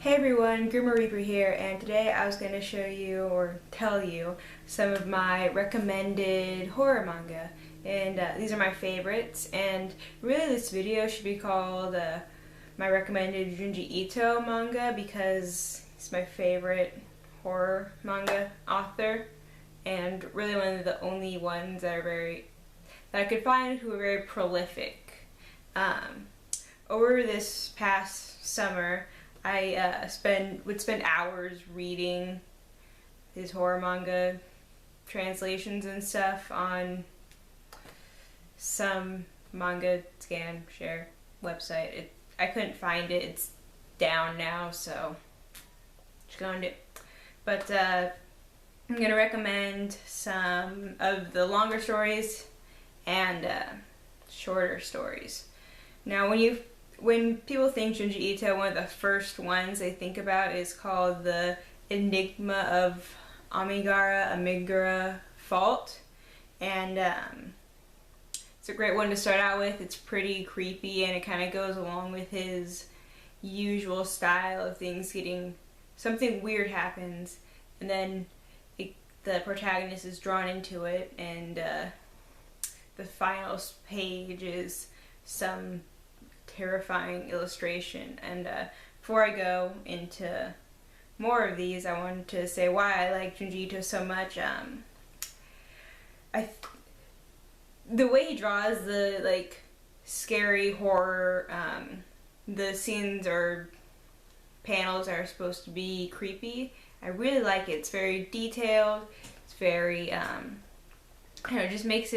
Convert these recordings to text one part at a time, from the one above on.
Hey everyone, Groomer Reaper here, and today I was going to show you or tell you some of my recommended horror manga. And these are my favorites, and really this video should be called my recommended Junji Ito manga because he's my favorite horror manga author, and really one of the only ones that I could find who are very prolific. Over this past summer, I would spend hours reading his horror manga translations and stuff on some manga scan share website. I couldn't find it. It's down now, so just found it. But I'm gonna recommend some of the longer stories and shorter stories. Now, when people think Junji Ito, one of the first ones they think about is called the Enigma of Amigara Fault, and it's a great one to start out with. It's pretty creepy, and it kind of goes along with his usual style of things something weird happens, and then the protagonist is drawn into it, and the final page is some terrifying illustration. And before I go into more of these, I wanted to say why I like Junji Ito so much. The way he draws the scary horror, the scenes or panels are supposed to be creepy. I really like it. It's very detailed. It's very I don't know, it just makes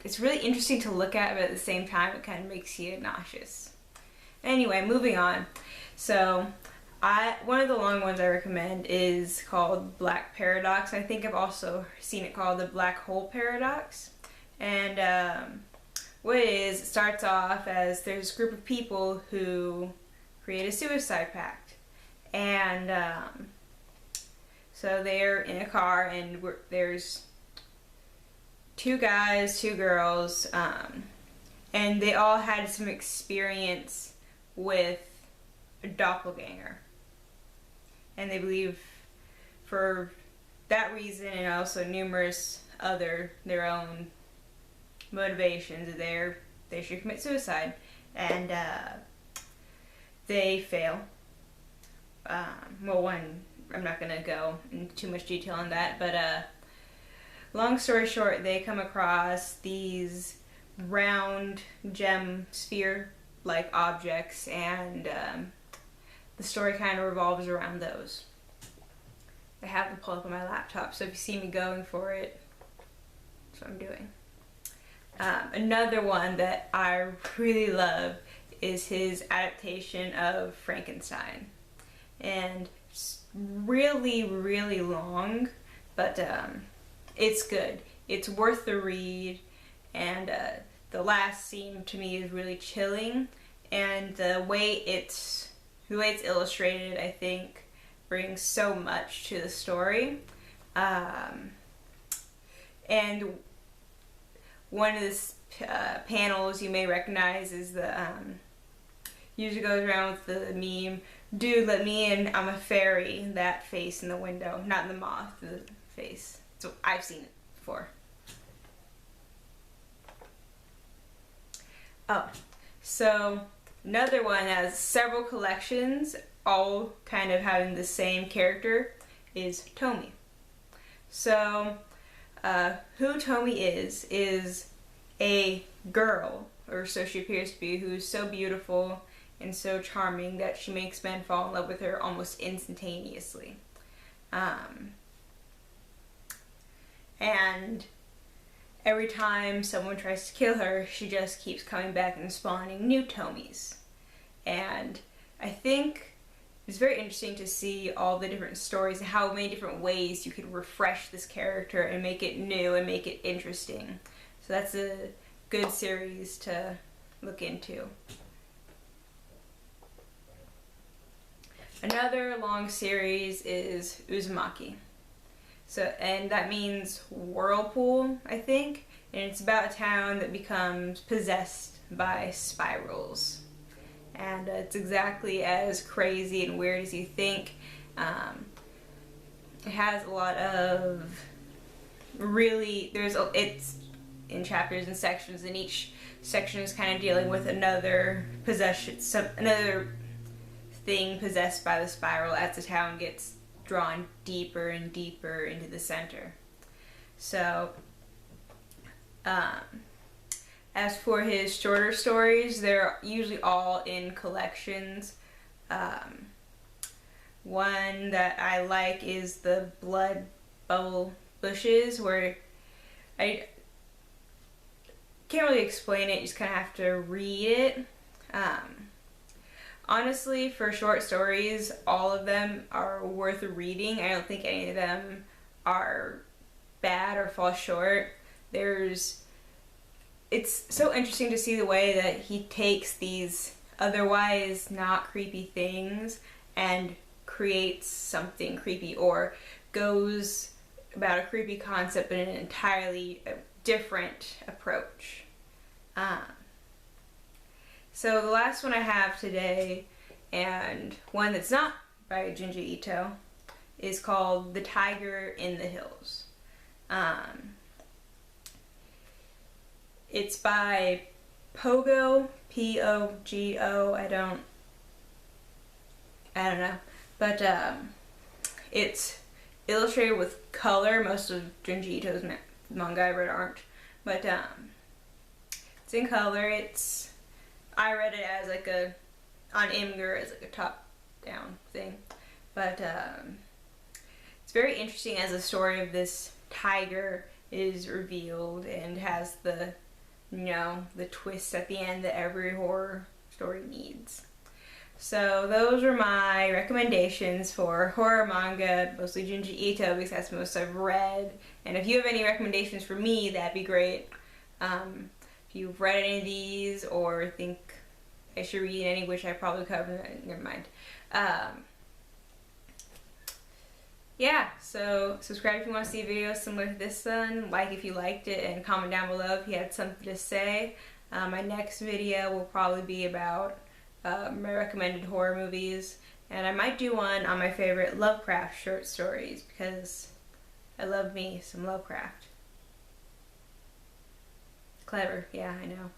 it's really interesting to look at, but at the same time it kind of makes you nauseous. Anyway, moving on. So one of the long ones I recommend is called Black Paradox. I think I've also seen it called the Black Hole Paradox. And what it is, it starts off as there's a group of people who create a suicide pact. And so they're in a car, and there's two guys, two girls, and they all had some experience with a doppelganger, and they believe for that reason, and also numerous other their own motivations, they should commit suicide, and they fail. I'm not gonna go into too much detail on that, but long story short, they come across these round gem sphere like objects, and the story kind of revolves around those. I have them pulled up on my laptop, so if you see me going for it, that's what I'm doing. Another one that I really love is his adaptation of Frankenstein, and it's really, really long, but it's good. It's worth the read, and the last scene to me is really chilling, and the way it's illustrated, I think, brings so much to the story. And one of the panels you may recognize is the usually goes around with the meme, "Dude, let me in, I'm a fairy," that face in the window, not the moth, the face. So I've seen it before. Oh, so another one that has several collections, all kind of having the same character, is Tomie. So, who Tomie is a girl, or so she appears to be, who's so beautiful and so charming that she makes men fall in love with her almost instantaneously. And every time someone tries to kill her, she just keeps coming back and spawning new Tomies. And I think it's very interesting to see all the different stories and how many different ways you could refresh this character and make it new and make it interesting. So that's a good series to look into. Another long series is Uzumaki. And that means whirlpool, I think, and it's about a town that becomes possessed by spirals. and it's exactly as crazy and weird as you think. It has a lot of really, it's in chapters and sections, and each section is kind of dealing with another possession, another thing possessed by the spiral as the town gets drawn deeper and deeper into the center. So, as for his shorter stories, they're usually all in collections. One that I like is the Blood Bubble Bushes, where I can't really explain it, you just kind of have to read it. Honestly, for short stories, all of them are worth reading. I don't think any of them are bad or fall short. It's so interesting to see the way that he takes these otherwise not creepy things and creates something creepy, or goes about a creepy concept in an entirely different approach. So the last one I have today, and one that's not by Junji Ito, is called The Tiger in the Hills. It's by Pogo, P-O-G-O, I don't know, but it's illustrated with color. Most of Junji Ito's manga I read aren't, but it's in color. I read it as like on Amigara as like a top-down thing, but it's very interesting as the story of this tiger is revealed and has the twist at the end that every horror story needs. So those are my recommendations for horror manga, mostly Junji Ito because that's most I've read. And if you have any recommendations for me, that'd be great. If you've read any of these or think I should read any, which I probably covered, never mind. Yeah, so subscribe if you want to see videos similar to this one, like if you liked it, and comment down below if you had something to say. My next video will probably be about my recommended horror movies, and I might do one on my favorite Lovecraft short stories because I love me some Lovecraft. Clever, yeah, I know.